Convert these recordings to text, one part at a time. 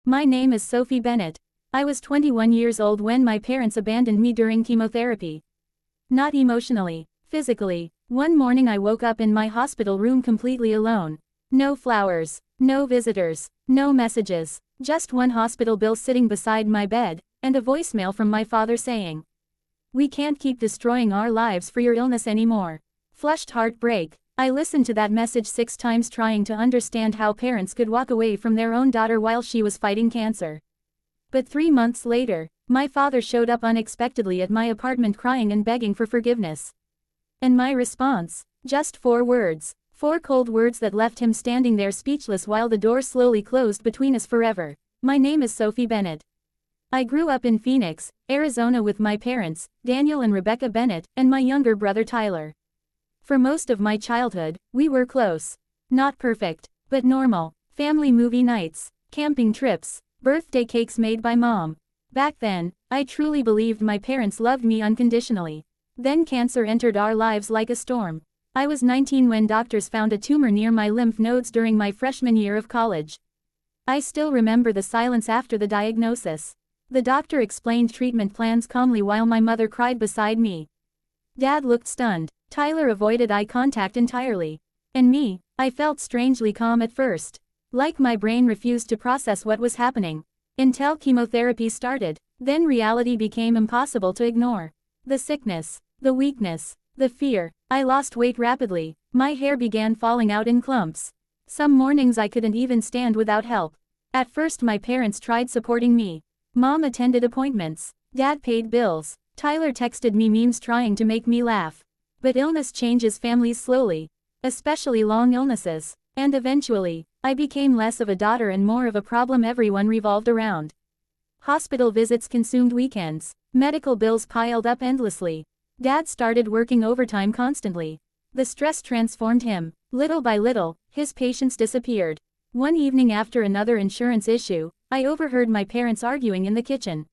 My name is Sophie Bennett. I was 21 years old when my parents abandoned me during chemotherapy. Not emotionally, physically. One morning I woke up in my hospital room completely alone. No flowers, no visitors, no messages, just one hospital bill sitting beside my bed, and a voicemail from my father saying, "We can't keep destroying our lives for your illness anymore." Flushed heartbreak. I listened to that message 6 times trying to understand how parents could walk away from their own daughter while she was fighting cancer. But 3 months later, my father showed up unexpectedly at my apartment crying and begging for forgiveness. And my response? Just 4 words. 4 cold words that left him standing there speechless while the door slowly closed between us forever. My name is Sophie Bennett. I grew up in Phoenix, Arizona with my parents, Daniel and Rebecca Bennett, and my younger brother Tyler. For most of my childhood, we were close. Not perfect, but normal. Family movie nights, camping trips, birthday cakes made by mom. Back then, I truly believed my parents loved me unconditionally. Then cancer entered our lives like a storm. I was 19 when doctors found a tumor near my lymph nodes during my freshman year of college. I still remember the silence after the diagnosis. The doctor explained treatment plans calmly while my mother cried beside me. Dad looked stunned. Tyler avoided eye contact entirely. And me, I felt strangely calm at first. Like my brain refused to process what was happening. Until chemotherapy started, then reality became impossible to ignore. The sickness, the weakness, the fear. I lost weight rapidly. My hair began falling out in clumps. Some mornings I couldn't even stand without help. At first my parents tried supporting me. Mom attended appointments. Dad paid bills. Tyler texted me memes trying to make me laugh. But illness changes families slowly. Especially long illnesses. And eventually, I became less of a daughter and more of a problem everyone revolved around. Hospital visits consumed weekends. Medical bills piled up endlessly. Dad started working overtime constantly. The stress transformed him. Little by little, his patience disappeared. One evening after another insurance issue, I overheard my parents arguing in the kitchen.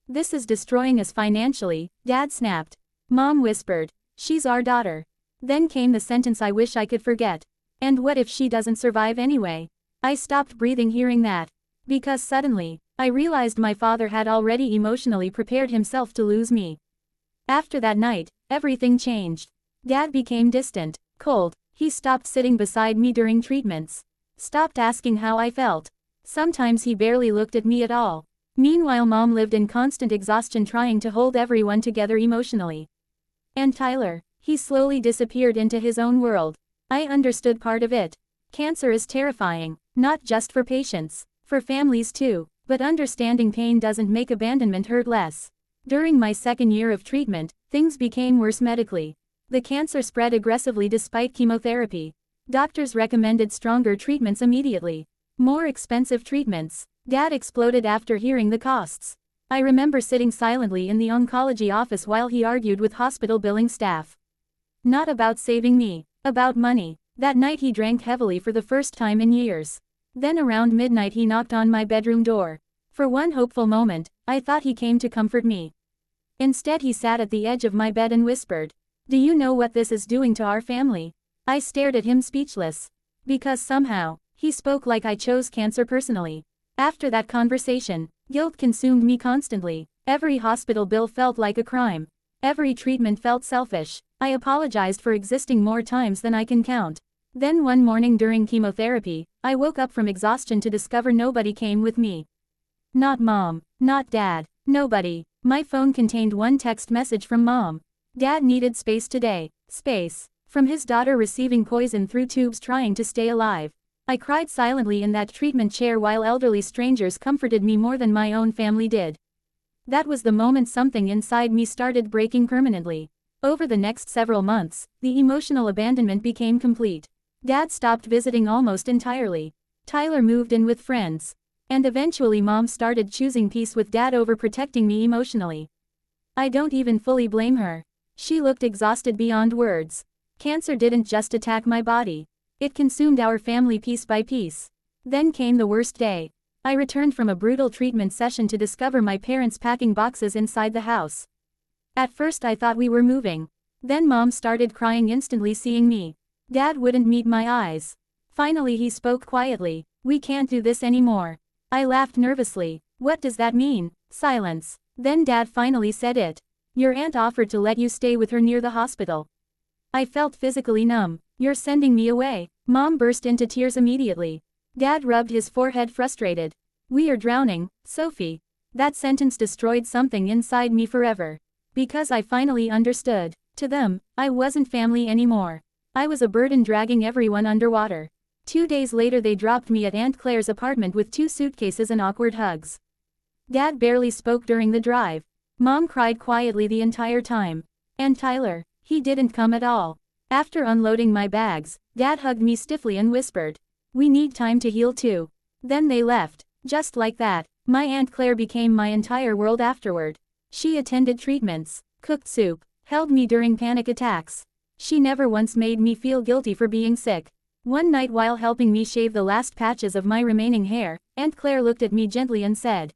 "This is destroying us financially," Dad snapped. Mom whispered, "She's our daughter." Then came the sentence I wish I could forget. "And what if she doesn't survive anyway?" I stopped breathing hearing that. Because suddenly, I realized my father had already emotionally prepared himself to lose me. After that night, everything changed. Dad became distant, cold. He stopped sitting beside me during treatments. Stopped asking how I felt. Sometimes he barely looked at me at all. Meanwhile Mom lived in constant exhaustion trying to hold everyone together emotionally. And Tyler, he slowly disappeared into his own world. I understood part of it. Cancer is terrifying, not just for patients, for families too, but understanding pain doesn't make abandonment hurt less. During my second year of treatment, things became worse medically. The cancer spread aggressively despite chemotherapy. Doctors recommended stronger treatments immediately. More expensive treatments. Dad exploded after hearing the costs. I remember sitting silently in the oncology office while he argued with hospital billing staff. Not about saving me, about money. That night he drank heavily for the first time in years. Then around midnight he knocked on my bedroom door. For one hopeful moment, I thought he came to comfort me. Instead he sat at the edge of my bed and whispered, "Do you know what this is doing to our family?" I stared at him speechless. Because somehow, he spoke like I chose cancer personally. After that conversation, guilt consumed me constantly. Every hospital bill felt like a crime. Every treatment felt selfish. I apologized for existing more times than I can count. Then one morning during chemotherapy, I woke up from exhaustion to discover nobody came with me. Not Mom, not Dad, nobody. My phone contained one text message from Mom. "Dad needed space today." Space. From his daughter receiving poison through tubes trying to stay alive. I cried silently in that treatment chair while elderly strangers comforted me more than my own family did. That was the moment something inside me started breaking permanently. Over the next several months, the emotional abandonment became complete. Dad stopped visiting almost entirely. Tyler moved in with friends. And eventually Mom started choosing peace with Dad over protecting me emotionally. I don't even fully blame her. She looked exhausted beyond words. Cancer didn't just attack my body. It consumed our family piece by piece. Then came the worst day. I returned from a brutal treatment session to discover my parents packing boxes inside the house. At first I thought we were moving. Then Mom started crying instantly seeing me. Dad wouldn't meet my eyes. Finally he spoke quietly, "We can't do this anymore." I laughed nervously. What does that mean? Silence. Then Dad finally said it. Your aunt offered to let you stay with her near the hospital. I felt physically numb. You're sending me away. Mom burst into tears immediately. Dad rubbed his forehead frustrated. We are drowning, Sophie. That sentence destroyed something inside me forever. Because I finally understood. To them, I wasn't family anymore. I was a burden dragging everyone underwater. 2 days later they dropped me at Aunt Claire's apartment with 2 suitcases and awkward hugs. Dad barely spoke during the drive. Mom cried quietly the entire time. And Tyler, he didn't come at all. After unloading my bags, Dad hugged me stiffly and whispered, "We need time to heal too." Then they left. Just like that, my Aunt Claire became my entire world afterward. She attended treatments, cooked soup, held me during panic attacks. She never once made me feel guilty for being sick. One night while helping me shave the last patches of my remaining hair, Aunt Claire looked at me gently and said,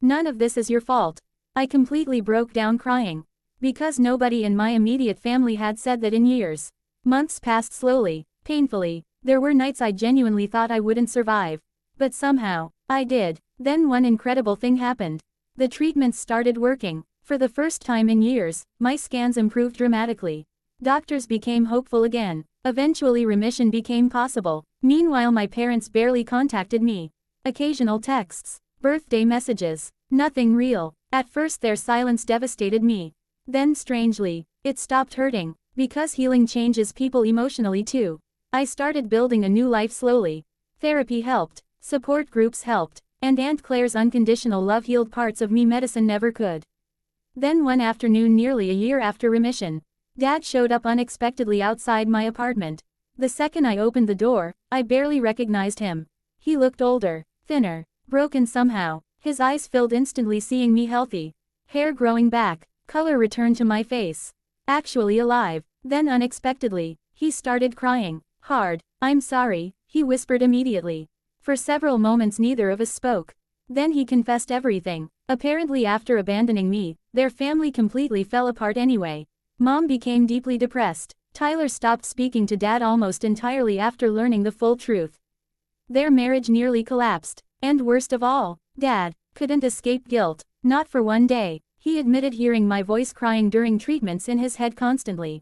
"None of this is your fault." I completely broke down crying. Because nobody in my immediate family had said that in years. Months passed slowly, painfully. There were nights I genuinely thought I wouldn't survive. But somehow, I did. Then one incredible thing happened. The treatments started working. For the first time in years, my scans improved dramatically. Doctors became hopeful again. Eventually remission became possible. Meanwhile my parents barely contacted me. Occasional texts, birthday messages, nothing real. At first their silence devastated me. Then strangely, it stopped hurting. Because healing changes people emotionally too. I started building a new life slowly. Therapy helped, support groups helped, and Aunt Claire's unconditional love healed parts of me medicine never could. Then one afternoon nearly a year after remission, Dad showed up unexpectedly outside my apartment. The second I opened the door, I barely recognized him. He looked older, thinner, broken somehow. His eyes filled instantly seeing me healthy. Hair growing back, color returned to my face. Actually alive. Then unexpectedly, he started crying. Hard. "I'm sorry," he whispered immediately. For several moments neither of us spoke. Then he confessed everything. Apparently after abandoning me, their family completely fell apart anyway. Mom became deeply depressed. Tyler stopped speaking to Dad almost entirely after learning the full truth. Their marriage nearly collapsed. And worst of all, Dad couldn't escape guilt. Not for one day. He admitted hearing my voice crying during treatments in his head constantly.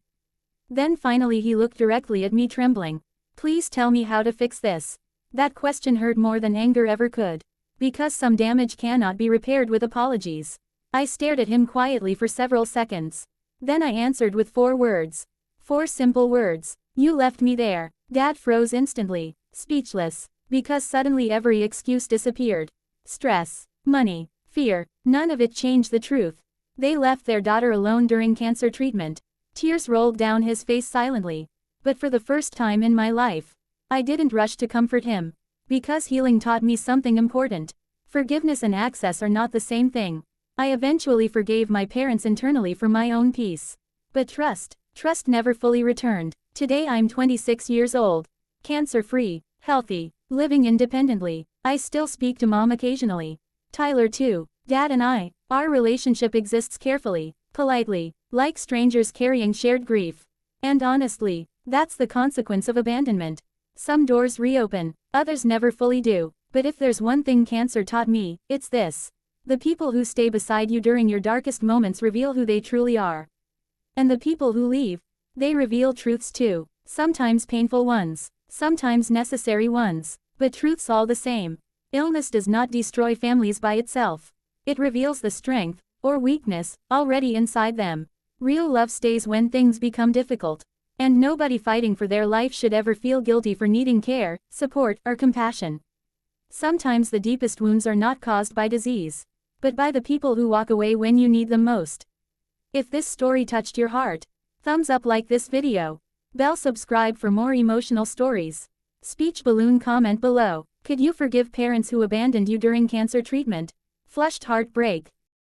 Then finally he looked directly at me trembling. "Please tell me how to fix this." That question hurt more than anger ever could. Because some damage cannot be repaired with apologies. I stared at him quietly for several seconds. Then I answered with 4 words. 4 simple words. "You left me there." Dad froze instantly, speechless. Because suddenly every excuse disappeared. Stress, money, fear, none of it changed the truth. They left their daughter alone during cancer treatment. Tears rolled down his face silently. But for the first time in my life, I didn't rush to comfort him. Because healing taught me something important. Forgiveness and access are not the same thing. I eventually forgave my parents internally for my own peace. But trust never fully returned. Today I'm 26 years old. Cancer-free, healthy, living independently. I still speak to Mom occasionally. Tyler too. Dad and our relationship exists carefully, politely, like strangers carrying shared grief. And honestly, that's the consequence of abandonment. Some doors reopen, others never fully do. But if there's one thing cancer taught me, it's this. The people who stay beside you during your darkest moments reveal who they truly are. And the people who leave, they reveal truths too. Sometimes painful ones, sometimes necessary ones, but truths all the same. Illness does not destroy families by itself. It reveals the strength, or weakness, already inside them. Real love stays when things become difficult. And nobody fighting for their life should ever feel guilty for needing care, support, or compassion. Sometimes the deepest wounds are not caused by disease, but by the people who walk away when you need them most. If this story touched your heart, thumbs up, like this video. Bell, subscribe for more emotional stories. Speech balloon, comment below. Could you forgive parents who abandoned you during cancer treatment? Flushed heartbreak.